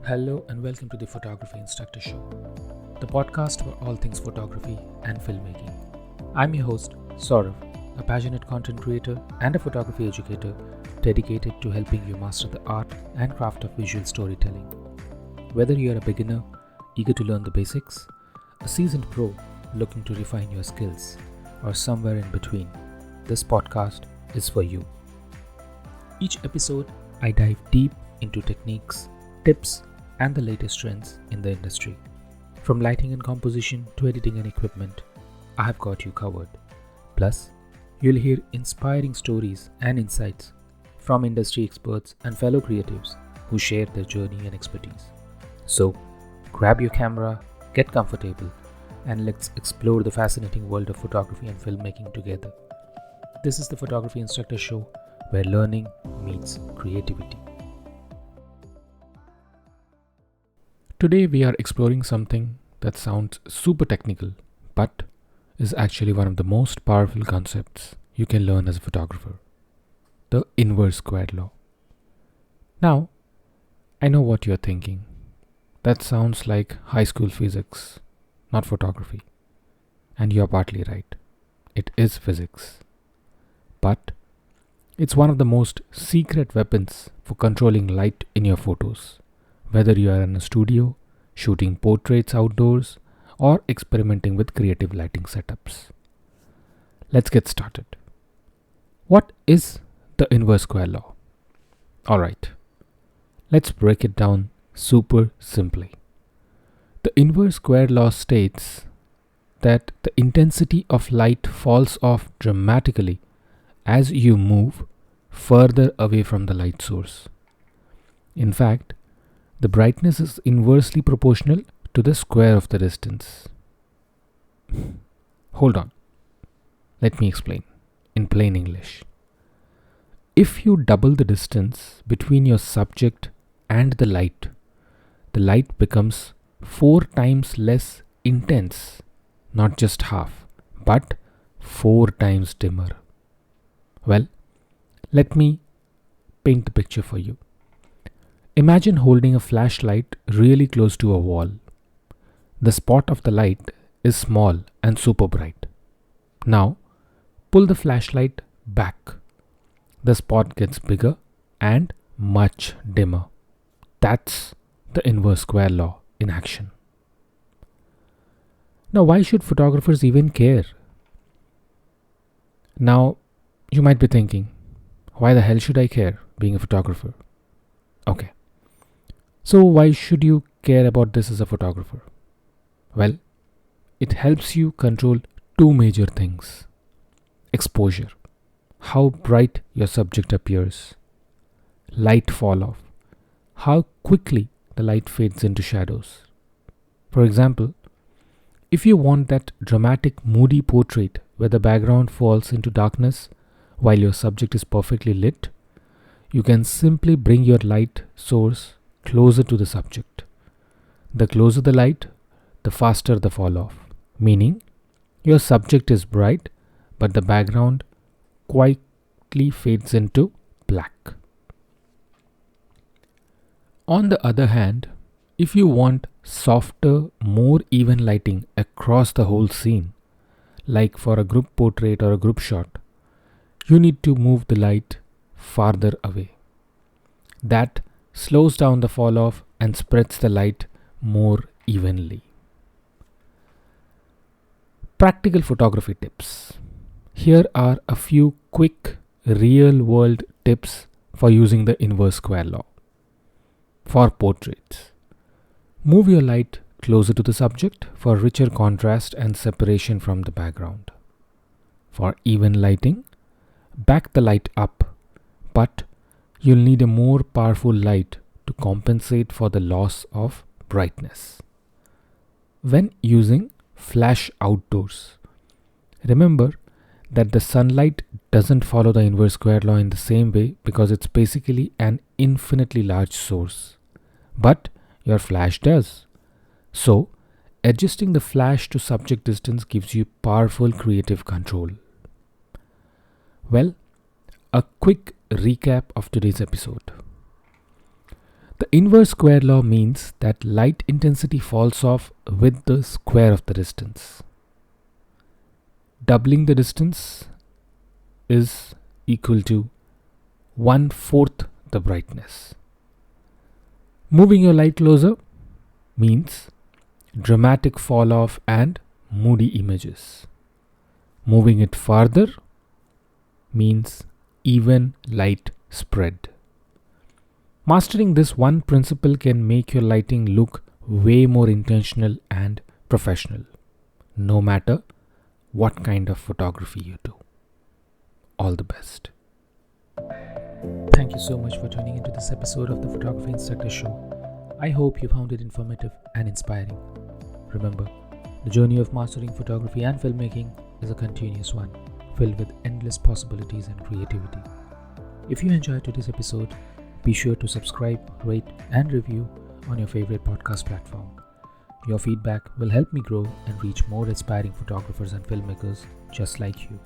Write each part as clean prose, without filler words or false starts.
Hello and welcome to the Photography Instructor Show, the podcast for all things photography and filmmaking. I'm your host, Saurav, a passionate content creator and a photography educator dedicated to helping you master the art and craft of visual storytelling. Whether you're a beginner, eager to learn the basics, a seasoned pro looking to refine your skills, or somewhere in between, this podcast is for you. Each episode, I dive deep into techniques, tips, and the latest trends in the industry. From lighting and composition to editing and equipment, I have got you covered. Plus, you'll hear inspiring stories and insights from industry experts and fellow creatives who share their journey and expertise. So, grab your camera, get comfortable, and let's explore the fascinating world of photography and filmmaking together. This is the Photography Instructor Show, where learning meets creativity. Today we are exploring something that sounds super technical, but is actually one of the most powerful concepts you can learn as a photographer: the inverse square law. Now, I know what you're thinking. That sounds like high school physics, not photography. And you're partly right. It is physics. But it's one of the most secret weapons for controlling light in your photos. Whether you are in a studio, shooting portraits outdoors, or experimenting with creative lighting setups. Let's get started. What is the inverse square law? Alright, let's break it down super simply. The inverse square law states that the intensity of light falls off dramatically as you move further away from the light source. In fact, the brightness is inversely proportional to the square of the distance. Hold on. Let me explain in plain English. If you double the distance between your subject and the light becomes 4 times less intense, not just half, but 4 times dimmer. Well, let me paint the picture for you. Imagine holding a flashlight really close to a wall. The spot of the light is small and super bright. Now, pull the flashlight back. The spot gets bigger and much dimmer. That's the inverse square law in action. Now, why should photographers even care? Now, you might be thinking, why the hell should I care being a photographer? Okay. So why should you care about this as a photographer? Well, it helps you control 2 major things. Exposure, how bright your subject appears. Light fall off, how quickly the light fades into shadows. For example, if you want that dramatic moody portrait where the background falls into darkness while your subject is perfectly lit, you can simply bring your light source closer to the subject. The closer the light, the faster the fall off, meaning your subject is bright, but the background quietly fades into black. On the other hand, if you want softer, more even lighting across the whole scene, like for a group portrait or a group shot, you need to move the light farther away. That slows down the fall off and spreads the light more evenly. Practical photography tips. Here are a few quick real world tips for using the inverse square law. For portraits, move your light closer to the subject for richer contrast and separation from the background. For even lighting, back the light up, but you'll need a more powerful light to compensate for the loss of brightness. When using flash outdoors, remember that the sunlight doesn't follow the inverse square law in the same way because it's basically an infinitely large source. But your flash does. So, adjusting the flash to subject distance gives you powerful creative control. Well, a quick recap of today's episode. The inverse square law means that light intensity falls off with the square of the distance. Doubling the distance is equal to 1/4 the brightness. Moving your light closer means dramatic fall off and moody images. Moving it farther means even light spread. Mastering this one principle can make your lighting look way more intentional and professional, no matter what kind of photography you do. All the best. Thank you so much for tuning into this episode of the Photography Instructor Show. I hope you found it informative and inspiring. Remember, the journey of mastering photography and filmmaking is a continuous one, filled with endless possibilities and creativity. If you enjoyed today's episode, be sure to subscribe, rate, and review on your favorite podcast platform. Your feedback will help me grow and reach more inspiring photographers and filmmakers just like you.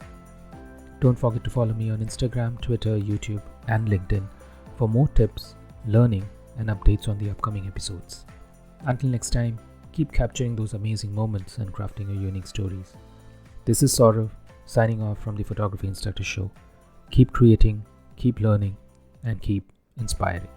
Don't forget to follow me on Instagram, Twitter, YouTube, and LinkedIn for more tips, learning, and updates on the upcoming episodes. Until next time, keep capturing those amazing moments and crafting your unique stories. This is Saurav, signing off from the Photography Instructor Show. Keep creating, keep learning, and keep inspiring.